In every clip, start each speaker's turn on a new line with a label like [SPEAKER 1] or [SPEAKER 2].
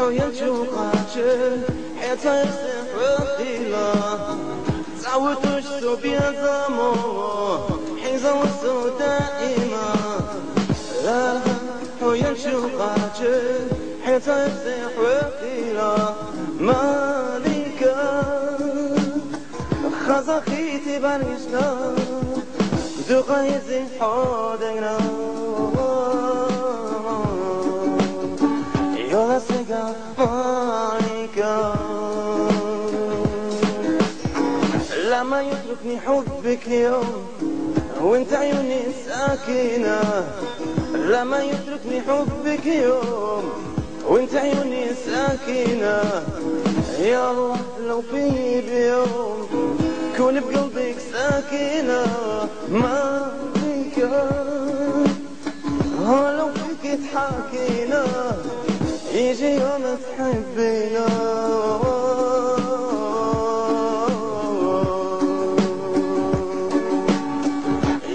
[SPEAKER 1] حوينتو قاتل حياتها يرسم وقيلة تعودوش سوبيا زامو حيزة وصو دائما لا حوينتو قاتل حياتها يرسم وقيلة مالكة خزاخيتي بانيشنا دقايزي حودنا يولا سيقا مالكا لما يتركني حبك يوم وانت عيوني ساكنة لما يتركني حبك يوم وانت عيوني ساكنة يا الله لو في بيوم كون بقلبك ساكنة مالكا لو فيك تحاكينا يجي يوم تحبينا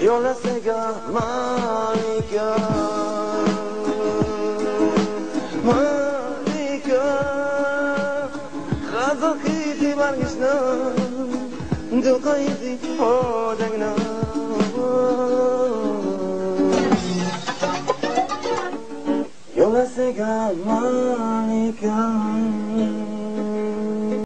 [SPEAKER 1] يولا سيقا مالكا مالكا خازخيتي بارقشنا دقايزي حودقنا يولا سيقا مالكا